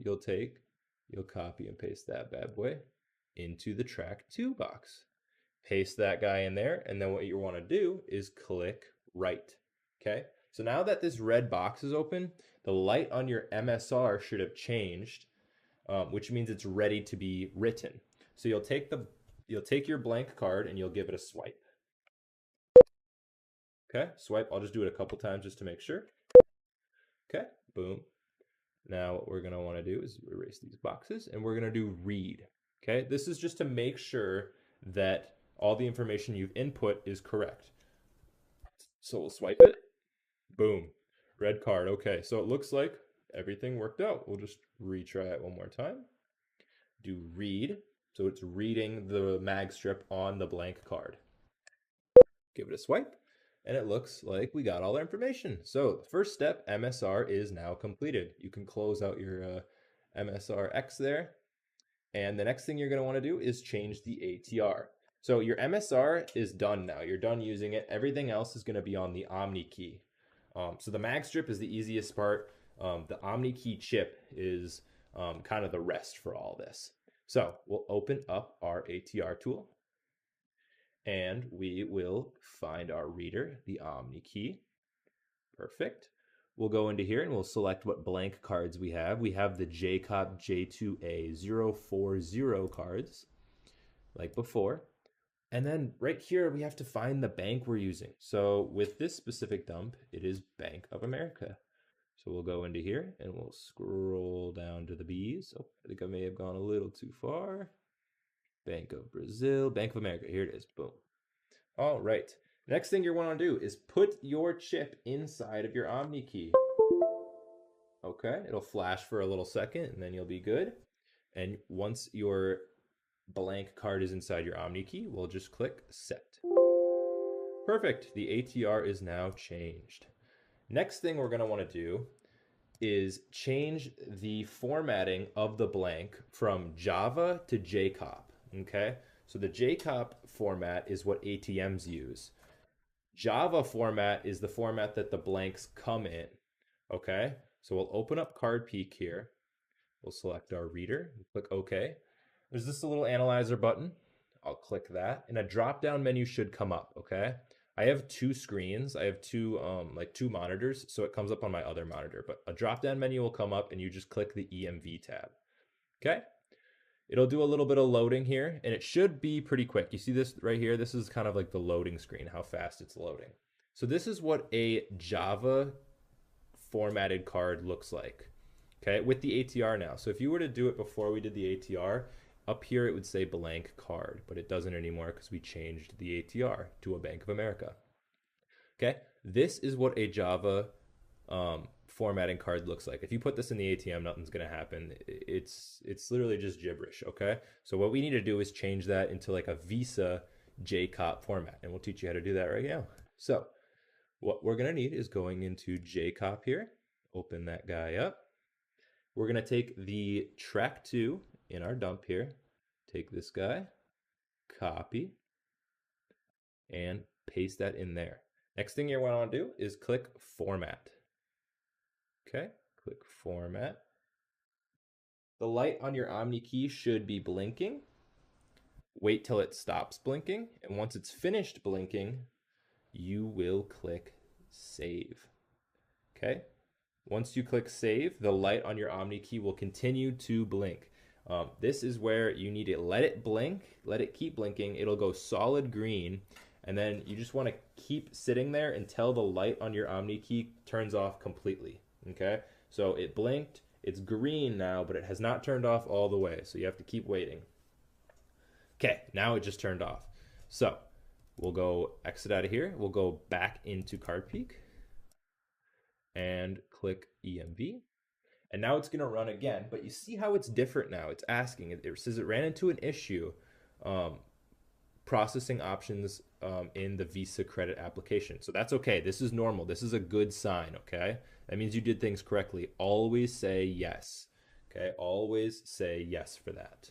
you'll copy and paste that bad boy into the track 2 box. Paste that guy in there, and then what you want to do is click write. Okay, so now that this red box is open, the light on your MSR should have changed, which means it's ready to be written. So you'll take your blank card and you'll give it a swipe. Okay, swipe. I'll just do it a couple times just to make sure. Okay, boom. Now what we're going to want to do is erase these boxes, and we're going to do read. Okay, this is just to make sure that all the information you've input is correct. So we'll swipe it. Boom. Red card. Okay, so it looks like everything worked out. We'll just retry it one more time. Do read. So it's reading the mag strip on the blank card. Give it a swipe, and it looks like we got all our information. So the first step, MSR, is now completed. You can close out your MSR X there. And the next thing you're going to want to do is change the ATR. So your MSR is done now. You're done using it. Everything else is going to be on the OmniKey. So the mag strip is the easiest part. The OmniKey chip is kind of the rest for all this. So we'll open up our ATR tool, and we will find our reader, the OmniKey. Perfect. We'll go into here and we'll select what blank cards we have. We have the JCOP J2A040 cards, like before. And then right here, we have to find the bank we're using. So with this specific dump, it is Bank of America. So we'll go into here and we'll scroll down to the B's. Oh, I think I may have gone a little too far. Bank of Brazil, Bank of America. Here it is. Boom. All right. Next thing you want to do is put your chip inside of your OmniKey. Okay, it'll flash for a little second and then you'll be good. And once your blank card is inside your OmniKey, we'll just click set. Perfect. The ATR is now changed. Next thing we're going to want to do is change the formatting of the blank from Java to JCOP. Okay, so the JCOP format is what ATMs use. Java format is the format that the blanks come in. Okay, so we'll open up CardPeek here. We'll select our reader, click OK. There's this little analyzer button. I'll click that, and a drop-down menu should come up. Okay, I have two screens. I have two monitors, so it comes up on my other monitor. But a drop-down menu will come up, and you just click the EMV tab. Okay. It'll do a little bit of loading here, and it should be pretty quick. You see this right here? This is kind of like the loading screen, how fast it's loading. So this is what a Java formatted card looks like, okay, with the ATR now. So if you were to do it before we did the ATR, up here it would say blank card, but it doesn't anymore because we changed the ATR to a Bank of America. Okay, this is what a Java formatting card looks like. If you put this in the ATM, nothing's going to happen. It's literally just gibberish. Okay, so what we need to do is change that into like a Visa JCOP format, and we'll teach you how to do that right now. So what we're going to need is going into JCOP here, open that guy up. We're going to take the track 2 in our dump here, take this guy, copy, and paste that in there. Next thing you want to do is click format. Okay, click format. The light on your OmniKey should be blinking. Wait till it stops blinking, and once it's finished blinking, you will click save. Okay, once you click save, the light on your OmniKey will continue to blink. This is where you need to let it blink, let it keep blinking. It'll go solid green, and then you just want to keep sitting there until the light on your OmniKey turns off completely. Okay, so it blinked, it's green now, but it has not turned off all the way, so you have to keep waiting. Okay, now it just turned off. So we'll go exit out of here. We'll go back into CardPeek and click EMV. And now it's going to run again, but you see how it's different now. It's asking, it says it ran into an issue, processing options in the Visa credit application. So that's okay. This is normal. This is a good sign, okay? That means you did things correctly. Always say yes, okay? Always say yes for that.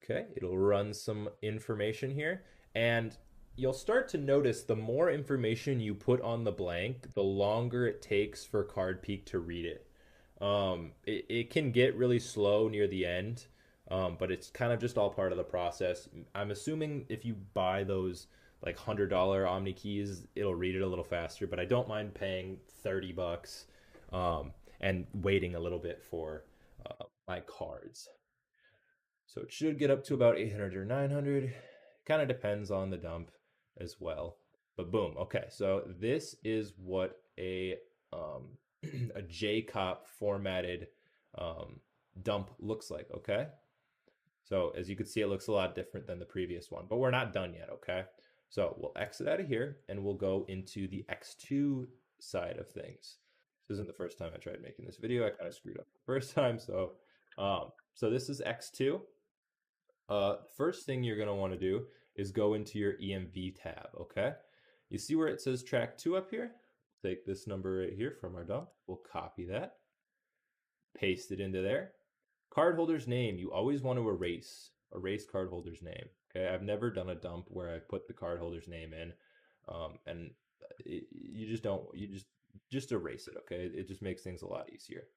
Okay, it'll run some information here, and you'll start to notice the more information you put on the blank, the longer it takes for CardPeek to read it. It can get really slow near the end, but it's kind of just all part of the process. I'm assuming if you buy those like $100 Omni keys, it'll read it a little faster, but I don't mind paying $30 and waiting a little bit for my cards. So it should get up to about 800 or 900. Kind of depends on the dump as well. But boom. Okay, so this is what um, a JCOP formatted um, dump looks like. Okay, so as you can see, it looks a lot different than the previous one, but we're not done yet. Okay, so we'll exit out of here and we'll go into the X2 side of things. This isn't the first time I tried making this video. I kind of screwed up the first time. So this is X2. First thing you're going to want to do is go into your EMV tab, okay? You see where it says track 2 up here? Take this number right here from our dump. We'll copy that, paste it into there. Cardholder's name, you always want to erase cardholder's name, okay? I've never done a dump where I put the cardholder's name in, and you just don't, you just erase it, okay? It just makes things a lot easier.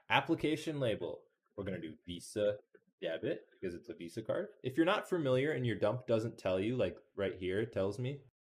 Application label, we're going to do Visa debit because it's a Visa card. If you're not familiar and your dump doesn't tell you, like right here, it tells me